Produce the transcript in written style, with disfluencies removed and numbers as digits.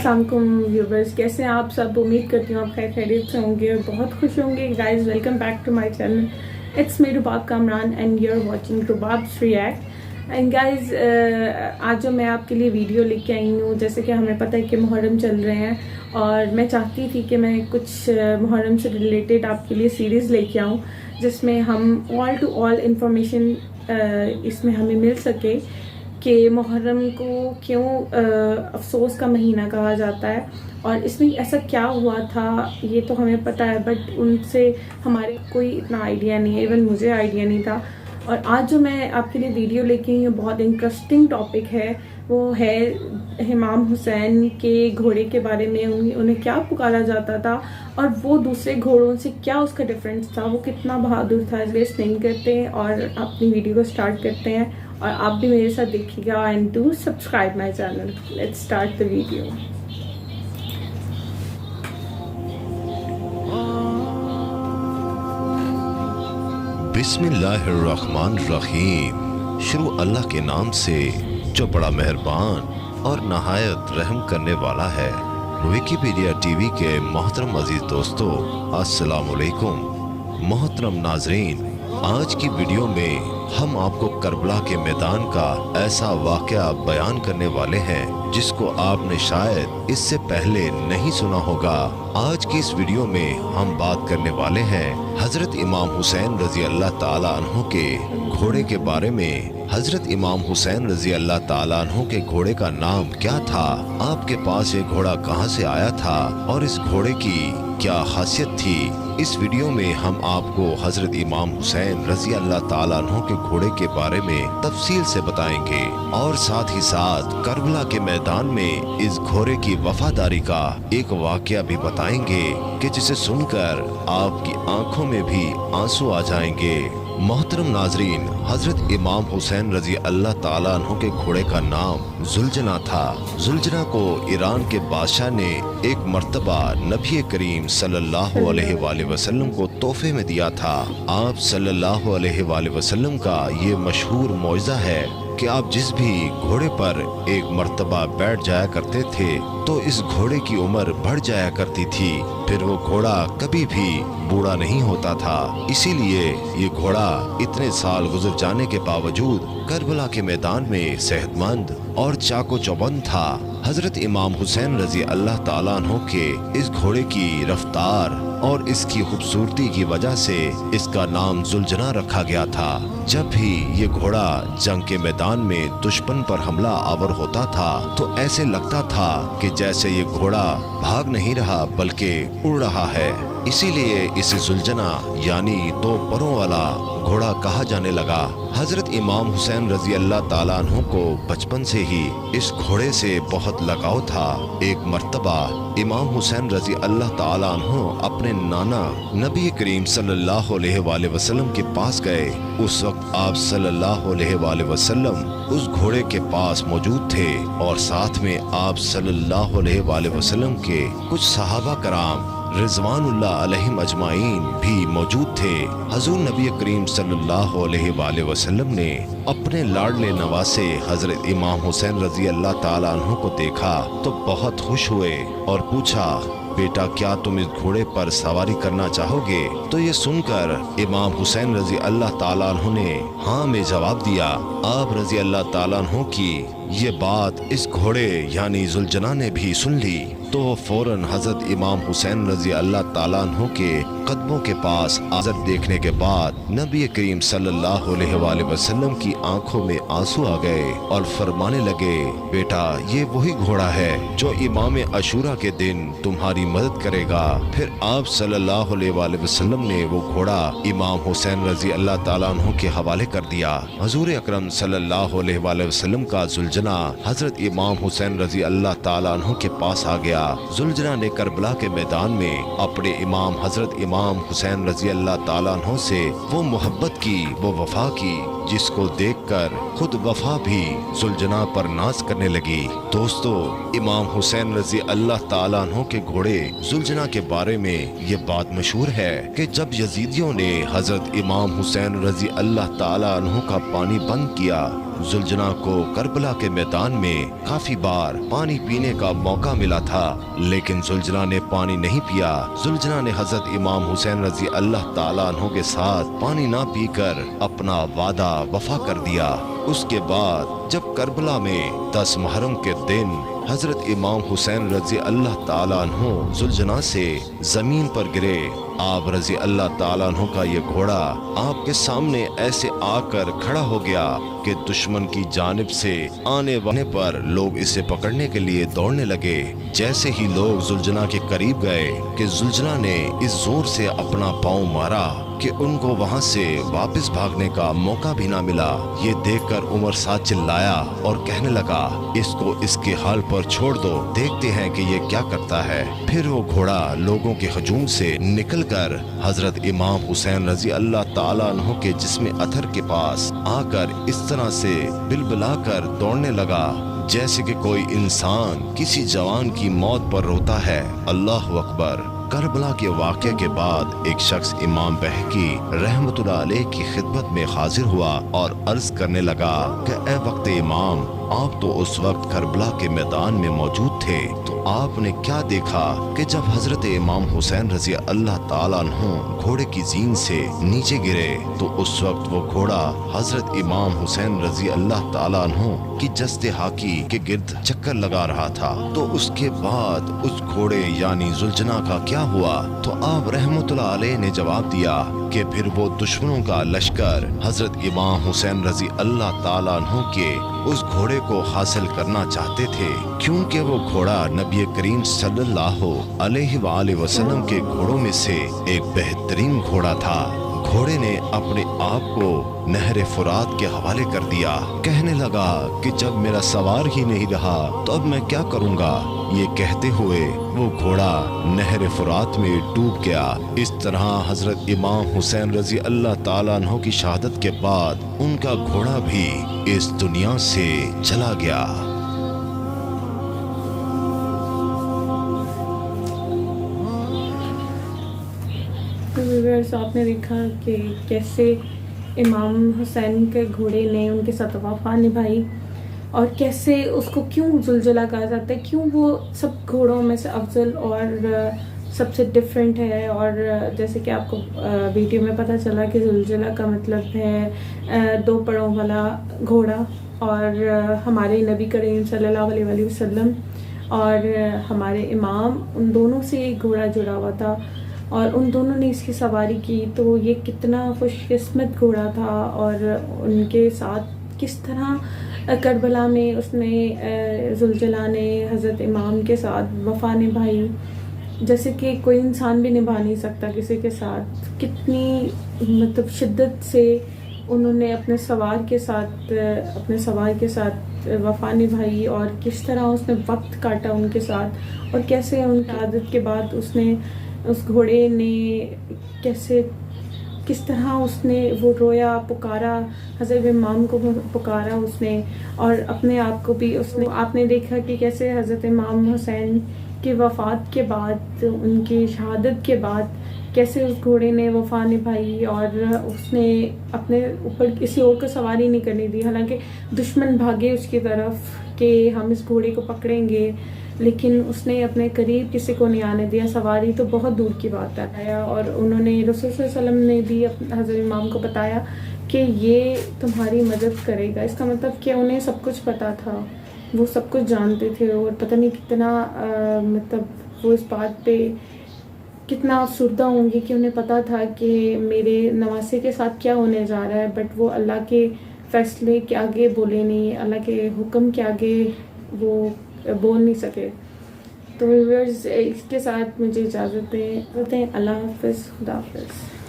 अस्सलाम वालेकुम व्यूवर्स, कैसे हैं आप सब। उम्मीद करती हूँ आप खैर खैरियत से होंगे और बहुत खुश होंगे। Guys welcome back to my channel, it's me Rubab Kamran and you are watching Rubab's react. एंड गाइस आज जो मैं आपके लिए वीडियो लेके आई हूँ, जैसे कि हमें पता है कि मुहर्रम चल रहे हैं और मैं चाहती थी कि मैं कुछ मुहर्रम से रिलेटेड आपके लिए सीरीज़ लेके आऊँ जिसमें हम ऑल टू ऑल इंफॉर्मेशन इसमें हमें मिल सके कि मुहर्रम को क्यों अफसोस का महीना कहा जाता है और इसमें ऐसा क्या हुआ था ये तो हमें पता है, बट उनसे हमारे कोई इतना आइडिया नहीं है, इवन मुझे आइडिया नहीं था। और आज जो मैं आपके लिए वीडियो लेके आई हूँ बहुत इंटरेस्टिंग टॉपिक है, वो है इमाम हुसैन के घोड़े के बारे में। उन्हें क्या पुकारा जाता था और वो दूसरे घोड़ों से क्या उसका डिफरेंस था, वो कितना बहादुर था। वेस्ट नहीं करते हैं और अपनी वीडियो को स्टार्ट करते हैं और आप भी मेरे साथ देखिएगा and do subscribe my channel. Let's start the video. बिस्मिल्लाहिर्रहमानिर्रहीम। शुरू अल्लाह के नाम से जो बड़ा मेहरबान और नहायत रहम करने वाला है। विकिपीडिया टीवी के मोहतरम अजीज दोस्तों, अस्सलाम वालेकुम। मोहतरम नाजरीन, आज की वीडियो में हम आपको करबला के मैदान का ऐसा वाक़या बयान करने वाले हैं जिसको आपने शायद इससे पहले नहीं सुना होगा। आज की इस वीडियो में हम बात करने वाले हैं हजरत इमाम हुसैन रजी अल्लाह ताला अन्हु के घोड़े के बारे में। हजरत इमाम हुसैन रजी अल्लाह ताला अन्हु के घोड़े का नाम क्या था, आपके पास ये घोड़ा कहाँ से आया था और इस घोड़े की क्या खासियत थी। इस वीडियो में हम आपको हजरत इमाम हुसैन रजी अल्लाह ताला अन्हु के घोड़े के बारे में तफसील से बताएंगे और साथ ही साथ करबला के मैदान में इस घोड़े की वफादारी का एक वाकया भी बताएंगे कि जिसे सुनकर आपकी आंखों में भी आंसू आ जाएंगे। मोहतरम नाजरीन, हजरत इमाम हुसैन रजी अल्लाह ताला अन्हु के घोड़े का नाम जुलजना था। जुलजना को ईरान के बादशाह ने एक मर्तबा नबी करीम सल्लल्लाहु अलैहि वसल्लम को तोहफे में दिया था। आप सल्लल्लाहु अलैहि वसल्लम का ये मशहूर मौजज़ा है कि आप जिस भी घोड़े पर एक मर्तबा बैठ जाया करते थे तो इस घोड़े की उम्र बढ़ जाया करती थी, फिर वो घोड़ा कभी भी बूढ़ा नहीं होता था। इसीलिए ये घोड़ा इतने साल गुजर जाने के बावजूद करबला के मैदान में सेहतमंद और चाको चौबंद था। हजरत इमाम हुसैन रजी अल्लाह ताला अन्हु के इस घोड़े की रफ्तार और इसकी खूबसूरती की वजह से इसका नाम जुलजना रखा गया था। जब भी ये घोड़ा जंग के मैदान में दुश्मन पर हमला आवर होता था तो ऐसे लगता था कि जैसे ये घोड़ा भाग नहीं रहा बल्कि उड़ रहा है। इसीलिए इसे जुलजना यानी दो परों वाला घोड़ा कहा जाने लगा। हजरत इमाम हुसैन रजी अल्लाह ताला अन्हु को बचपन से ही इस घोड़े से बहुत लगाव था। एक मर्तबा इमाम हुसैन रजी अल्लाह ताला अन्हु अपने नाना नबी करीम सल्लल्लाहु अलैहि वसल्लम के पास गए। उस वक्त आप सल्लल्लाहु अलैहि वसल्लम उस घोड़े के पास मौजूद थे और साथ में आप सल्लल्लाहु अलैहि वसल्लम के कुछ सहाबा कराम रिजवानुल्लाह अलैहिम अजमाइन भी मौजूद थे। हजूर नबी करीम सल्लल्लाहु अलैहि वसल्लम ने अपने लाडले नवासे हजरत इमाम हुसैन रजी अल्लाह ताला अन्हु को देखा तो बहुत खुश हुए और पूछा, बेटा क्या तुम इस घोड़े पर सवारी करना चाहोगे? तो ये सुनकर इमाम हुसैन रजी अल्लाह ताला अन्हु ने हाँ में जवाब दिया। आप रजी अल्लाह ताला अन्हु की ये बात इस घोड़े यानी जुलजना ने भी सुन ली तो फौरन हजरत इमाम हुसैन रजी अल्लाह ताला अन्हु के कदमों के पास आज़र देखने के बाद नबी करीम सल्लल्लाहु अलैहि वसल्लम की आंखों में आंसू आ गए और फरमाने लगे, बेटा ये वही घोड़ा है जो इमाम अशूरा के दिन तुम्हारी मदद करेगा। फिर आप सल्लल्लाहु अलैहि वसल्लम ने वो घोड़ा इमाम हुसैन रजी अल्लाह ताला अन्हु के हवाले कर दिया। हुजूर अकरम सल्लल्लाहु अलैहि वसल्लम का जुलजना हजरत इमाम हुसैन रजी अल्लाह ताला अन्हु के पास आ गया। जुलजना ने करबला के मैदान में अपने इमाम हजरत इमाम हुसैन रजी अल्लाह ताला अन्हु से वो मोहब्बत की, वो वफा की جس کو دیکھ کر خود وفا بھی زلجنا پر ناز کرنے لگی۔ دوستو، امام حسین رضی اللہ تعالیٰ عنہ کے گھوڑے زلجنا کے بارے میں یہ بات مشہور ہے کہ جب یزیدیوں نے حضرت امام حسین رضی اللہ تعالیٰ عنہ کا پانی بند کیا، زلجنا کو کربلا کے میدان میں کافی بار پانی پینے کا موقع ملا تھا، لیکن زلجنا نے پانی نہیں پیا۔ زلجنا نے حضرت امام حسین رضی اللہ تعالیٰ عنہ کے ساتھ پانی نہ پی کر اپنا وعدہ وفا کر دیا۔ اس کے بعد جب کربلا میں 10 محرم کے دن حضرت امام حسین رضی اللہ تعالیٰ عنہ زلجنا سے زمین پر گرے، آپ رضی اللہ تعالیٰ عنہ کا یہ گھوڑا آپ کے سامنے ایسے آ کر کھڑا ہو گیا کہ دشمن کی جانب سے آنے والے پر لوگ اسے پکڑنے کے لیے دوڑنے لگے۔ جیسے ہی لوگ زلجنا کے قریب گئے کہ زلجنا نے اس زور سے اپنا پاؤں مارا کہ ان کو وہاں سے واپس بھاگنے کا موقع بھی نہ ملا۔ یہ دیکھ کر عمر سعد چلایا اور کہنے لگا، اس کو اس کے حال پر چھوڑ دو، دیکھتے ہیں کہ یہ کیا کرتا ہے۔ پھر وہ گھوڑا لوگوں کے ہجوم سے نکل کر حضرت امام حسین رضی اللہ تعالیٰ عنہ کے جسم اطہر کے پاس آ کر اس طرح سے بلبلا کر دوڑنے لگا جیسے کہ کوئی انسان کسی جوان کی موت پر روتا ہے۔ اللہ اکبر۔ کربلا کے واقعے کے بعد ایک شخص امام بہقی رحمت اللہ علیہ کی خدمت میں حاضر ہوا اور عرض کرنے لگا کہ اے وقت امام، آپ تو اس وقت کربلا کے میدان میں موجود تھے، تو آپ نے کیا دیکھا کہ جب حضرت امام حسین رضی اللہ تعالیٰ عنہ گھوڑے کی زین سے نیچے گرے تو اس وقت وہ گھوڑا حضرت امام حسین رضی اللہ تعالیٰ عنہ کی جسد حاکی کے گرد چکر لگا رہا تھا، تو اس کے بعد اس گھوڑے یعنی زلجنا کا کیا ہوا؟ تو آپ رحمت اللہ علیہ نے جواب دیا کہ پھر وہ دشمنوں کا لشکر حضرت امام حسین رضی اللہ تعالیٰ عنہ کے اس گھوڑے کو حاصل کرنا چاہتے تھے، کیونکہ وہ گھوڑا نبی کریم صلی اللہ علیہ وآلہ وسلم کے گھوڑوں میں سے ایک بہترین گھوڑا تھا۔ گھوڑے نے اپنے آپ کو نہر فرات کے حوالے کر دیا، کہنے لگا کہ جب میرا سوار ہی نہیں رہا تو اب میں کیا کروں گا؟ یہ کہتے ہوئے وہ گھوڑا نہر فرات میں ڈوب گیا۔ اس طرح حضرت امام حسین رضی اللہ تعالیٰ عنہ کی شہادت کے بعد ان کا گھوڑا بھی اس دنیا سے چلا گیا۔ آپ نے دیکھا کہ کیسے امام حسین کے گھوڑے نے ان کے ساتھ وفا نبھائی اور کیسے اس کو کیوں زلجلا کہا جاتا ہے، کیوں وہ سب گھوڑوں میں سے افضل اور سب سے ڈفرینٹ ہے۔ اور جیسے کہ آپ کو ویڈیو میں پتہ چلا کہ زلجلا کا مطلب ہے 2 پڑوں والا گھوڑا، اور ہمارے نبی کریم صلی اللہ علیہ وآلہ وسلم اور ہمارے امام ان دونوں سے ایک گھوڑا جڑا ہوا تھا اور ان دونوں نے اس کی سواری کی، تو یہ کتنا خوش قسمت گھوڑا تھا۔ اور ان کے ساتھ کس طرح کربلا میں اس نے زلجلا نے حضرت امام کے ساتھ وفا نبھائی، جیسے کہ کوئی انسان بھی نبھا نہیں سکتا کسی کے ساتھ۔ کتنی مطلب شدت سے انہوں نے اپنے سوار کے ساتھ وفا نبھائی، اور کس طرح اس نے وقت کاٹا ان کے ساتھ، اور کیسے ان کی عادت کے بعد اس گھوڑے نے کس طرح اس نے وہ رویا، پکارا، حضرت امام کو پکارا اس نے، اور اپنے آپ کو بھی اس نے۔ آپ نے دیکھا کہ کیسے حضرت امام حسین کی وفات کے بعد، ان کی شہادت کے بعد، کیسے اس گھوڑے نے وفا نبھائی اور اس نے اپنے اوپر کسی اور کو سواری نہیں کرنے دی، حالانکہ دشمن بھاگے اس کی طرف کہ ہم اس گھوڑے کو پکڑیں گے، لیکن اس نے اپنے قریب کسی کو نہیں آنے دیا، سواری تو بہت دور کی بات ہے۔ اور انہوں نے رسول صلی اللہ علیہ وسلم نے بھی حضرت امام کو بتایا کہ یہ تمہاری مدد کرے گا۔ اس کا مطلب کہ انہیں سب کچھ پتا تھا، وہ سب کچھ جانتے تھے، اور پتہ نہیں کتنا مطلب وہ اس بات پہ کتنا افسردہ ہوں گی کہ انہیں پتا تھا کہ میرے نواسے کے ساتھ کیا ہونے جا رہا ہے، بٹ وہ اللہ کے فیصلے کے آگے بولے نہیں، اللہ کے حکم کے آگے وہ بول نہیں سکے۔ تو ویورز اس کے ساتھ مجھے اجازت دیں، اللہ حافظ، خدا حافظ۔